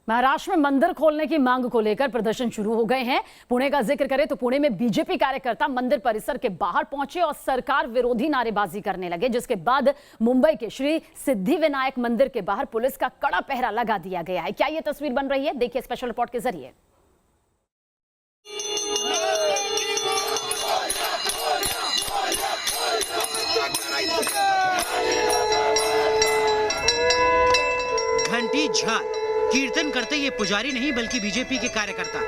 महाराष्ट्र में मंदिर खोलने की मांग को लेकर प्रदर्शन शुरू हो गए हैं। पुणे का जिक्र करें तो पुणे में बीजेपी कार्यकर्ता मंदिर परिसर के बाहर पहुंचे और सरकार विरोधी नारेबाजी करने लगे, जिसके बाद मुंबई के श्री सिद्धिविनायक मंदिर के बाहर पुलिस का कड़ा पहरा लगा दिया गया है। क्या यह तस्वीर बन रही है? देखिए स्पेशल रिपोर्ट के जरिए। घंटी झाल कीर्तन करते ये पुजारी नहीं बल्कि बीजेपी के कार्यकर्ता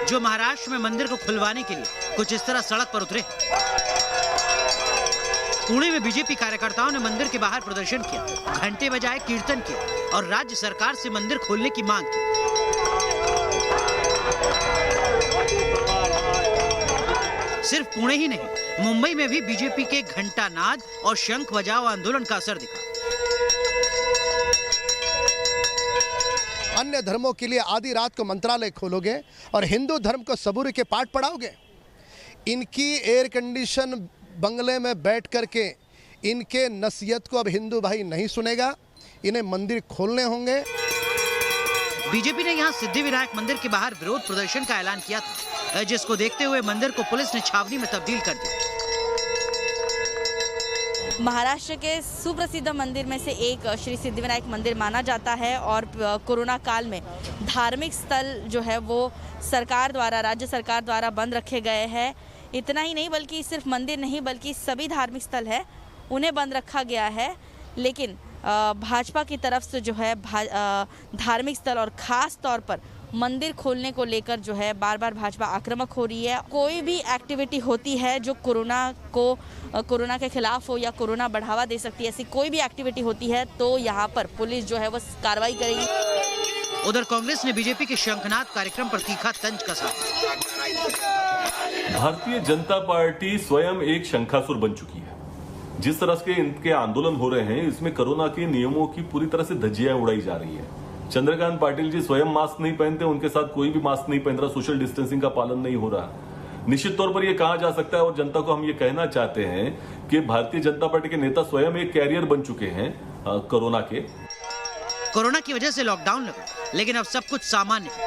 जो महाराष्ट्र में मंदिर को खुलवाने के लिए कुछ इस तरह सड़क पर उतरे। पुणे में बीजेपी कार्यकर्ताओं ने मंदिर के बाहर प्रदर्शन किया, घंटे बजाए, कीर्तन किया और राज्य सरकार से मंदिर खोलने की मांग की। सिर्फ पुणे ही नहीं, मुंबई में भी बीजेपी के घंटा नाद और शंख बजाओ आंदोलन का असर दिखा। अन्य धर्मों के लिए आधी रात को मंत्रालय खोलोगे और हिंदू धर्म को सबूरी के पाठ पढ़ाओगे। इनकी एयर कंडीशन बंगले में बैठ करके इनके नसीहत को अब हिंदू भाई नहीं सुनेगा। इन्हें मंदिर खोलने होंगे। बीजेपी ने यहां सिद्धिविनायक मंदिर के बाहर विरोध प्रदर्शन का ऐलान किया था, जिसको देखते हुए मंदिर को पुलिस ने छावनी में तब्दील कर दिया। महाराष्ट्र के सुप्रसिद्ध मंदिर में से एक श्री सिद्धिविनायक मंदिर माना जाता है और कोरोना काल में धार्मिक स्थल जो है वो सरकार द्वारा, राज्य सरकार द्वारा बंद रखे गए हैं। इतना ही नहीं बल्कि सिर्फ मंदिर नहीं बल्कि सभी धार्मिक स्थल है उन्हें बंद रखा गया है। लेकिन भाजपा की तरफ से जो है धार्मिक स्थल और ख़ास तौर पर मंदिर खोलने को लेकर जो है बार बार भाजपा आक्रामक हो रही है। कोई भी एक्टिविटी होती है जो कोरोना के खिलाफ हो या कोरोना बढ़ावा दे सकती है, ऐसी कोई भी एक्टिविटी होती है तो यहाँ पर पुलिस जो है वो कार्रवाई करेगी। उधर कांग्रेस ने बीजेपी के शंखनाद कार्यक्रम पर तीखा तंज कसा। भारतीय जनता पार्टी स्वयं एक शंखासुर बन चुकी है। जिस तरह के इनके आंदोलन हो रहे हैं, इसमें कोरोना के नियमों की पूरी तरह से धज्जियां उड़ाई जा रही है। चंद्रकांत पाटिल जी स्वयं मास्क नहीं पहनते, उनके साथ कोई भी मास्क नहीं पहन रहा, सोशल डिस्टेंसिंग का पालन नहीं हो रहा। निश्चित तौर पर यह कहा जा सकता है और जनता को हम ये कहना चाहते हैं कि भारतीय जनता पार्टी के नेता स्वयं एक कैरियर बन चुके हैं कोरोना के। कोरोना की वजह से लॉकडाउन लगा, लेकिन अब सब कुछ सामान्य है।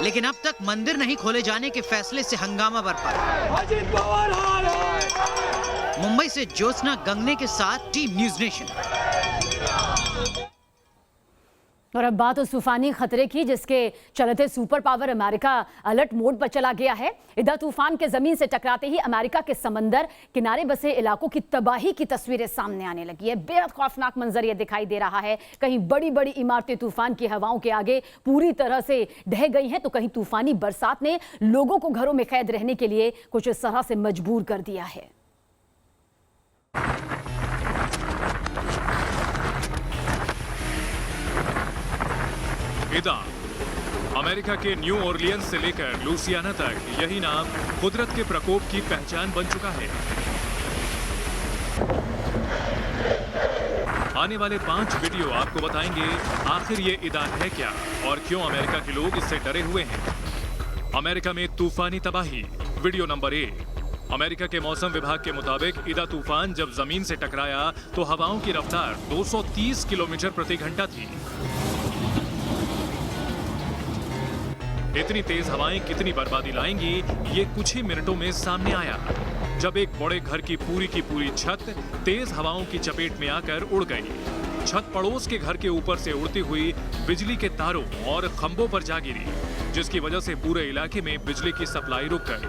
लेकिन अब तक मंदिर नहीं खोले जाने के फैसले से हंगामा बरपा। मुंबई से ज्योत्सना गंगने के साथ टीम न्यूज़ नेशन। और अब बात उस तूफानी खतरे की जिसके चलते super power America alert mode पर चला गया है। इधर तूफान के जमीन से टकराते ही अमेरिका के समंदर किनारे बसे इलाकों की तबाही की तस्वीरें सामने आने लगी है। बेहद खौफनाक मंजर ये दिखाई दे रहा है। कहीं बड़ी बड़ी इमारतें तूफान की हवाओं के आगे पूरी तरह से ढह गई हैं, तो कहीं तूफानी बरसात ने लोगों को घरों में कैद रहने के लिए कुछ इस तरह से मजबूर कर दिया है। अमेरिका के न्यू ऑरलियंस से लेकर लुसियाना तक यही नाम कुदरत के प्रकोप की पहचान बन चुका है। आने वाले 5 वीडियो आपको बताएंगे आखिर ये इदान है क्या और क्यों अमेरिका के लोग इससे डरे हुए हैं। अमेरिका में तूफानी तबाही। Video number 1। अमेरिका के मौसम विभाग के मुताबिक इदा तूफान जब जमीन से टकराया तो हवाओं की रफ्तार 230 किलोमीटर प्रति घंटा थी। इतनी तेज हवाएं कितनी बर्बादी लाएंगी, ये कुछ ही मिनटों में सामने आया जब एक बड़े घर की पूरी छत तेज हवाओं की चपेट में आकर उड़ गई। छत पड़ोस के घर के ऊपर से उड़ती हुई बिजली के तारों और खंभों पर जा गिरी, जिसकी वजह से पूरे इलाके में बिजली की सप्लाई रुक गई।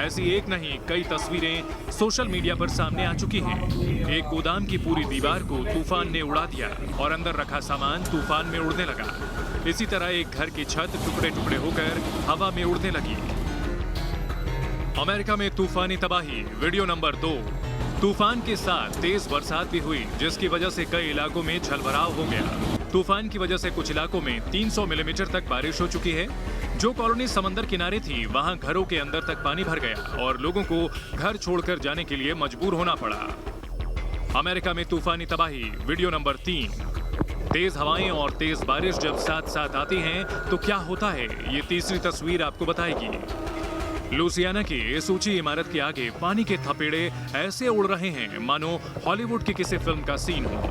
ऐसी एक नहीं कई तस्वीरें सोशल मीडिया पर सामने आ चुकी हैं। एक गोदाम की पूरी दीवार को तूफान ने उड़ा दिया और अंदर रखा सामान तूफान में उड़ने लगा। इसी तरह एक घर की छत टुकड़े टुकड़े होकर हवा में उड़ने लगी। अमेरिका में तूफानी तबाही। Video number 2। तूफान के साथ तेज बरसात भी हुई, जिसकी वजह से कई इलाकों में जलभराव हो गया। तूफान की वजह से कुछ इलाकों में 300 मिलीमीटर तक बारिश हो चुकी है। जो कॉलोनी समंदर किनारे थी वहां घरों के अंदर तक पानी भर गया और लोगों को घर छोड़कर जाने के लिए मजबूर होना पड़ा। अमेरिका में तूफानी तबाही। Video number 3। तेज हवाएं और तेज बारिश जब साथ साथ आती हैं तो क्या होता है, ये तीसरी तस्वीर आपको बताएगी। लुसियाना की इस ऊंची इमारत के आगे पानी के थपेड़े ऐसे उड़ रहे हैं मानो हॉलीवुड की किसी फिल्म का सीन हो।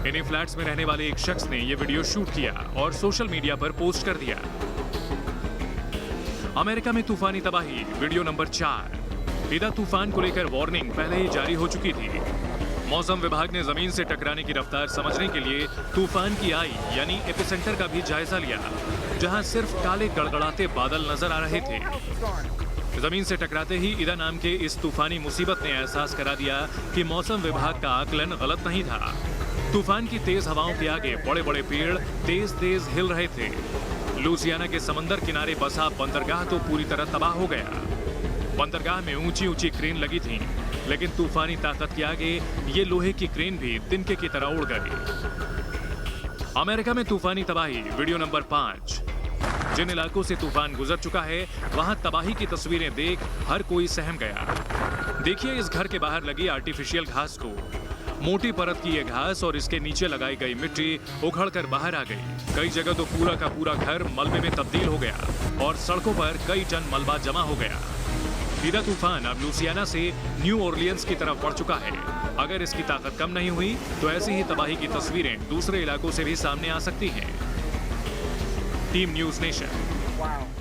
इन्हीं फ्लैट्स में रहने वाले एक शख्स ने यह वीडियो शूट किया और सोशल मीडिया पर पोस्ट कर दिया। अमेरिका में तूफानी तबाही, वीडियो नंबर 4। इदा तूफान को लेकर वार्निंग पहले ही जारी हो चुकी थी। मौसम विभाग ने जमीन से टकराने की रफ्तार समझने के लिए तूफान की आई यानी एपिसेंटर का भी जायजा लिया, जहां सिर्फ काले गड़गड़ाते बादल नजर आ रहे थे। जमीन से टकराते ही इदा नाम के इस तूफानी मुसीबत ने एहसास करा दिया कि मौसम विभाग का आकलन गलत नहीं था। तूफान की तेज हवाओं के आगे बड़े बड़े पेड़ तेज तेज हिल रहे थे। लुसियाना के समंदर किनारे बसा बंदरगाह तो पूरी तरह तबाह हो गया। बंदरगाह में ऊंची ऊंची क्रेन लगी थी, लेकिन तूफानी ताकत के आगे ये लोहे की क्रेन भी तिनके की तरह उड़ गई। अमेरिका में तूफानी तबाही, वीडियो नंबर 5। जिन इलाकों से तूफान गुजर चुका है वहां तबाही की तस्वीरें देख हर कोई सहम गया। देखिए इस घर के बाहर लगी आर्टिफिशियल घास को। मोटी परत की यह घास और इसके नीचे लगाई गई मिट्टी उखड़कर बाहर आ गई। कई जगह तो पूरा का पूरा घर मलबे में तब्दील हो गया और सड़कों पर कई टन मलबा जमा हो गया। इदा तूफान अब लुसियाना से न्यू ऑरलियंस की तरफ बढ़ चुका है। अगर इसकी ताकत कम नहीं हुई तो ऐसी ही तबाही की तस्वीरें दूसरे इलाकों से भी सामने आ सकती हैं। Team news nation.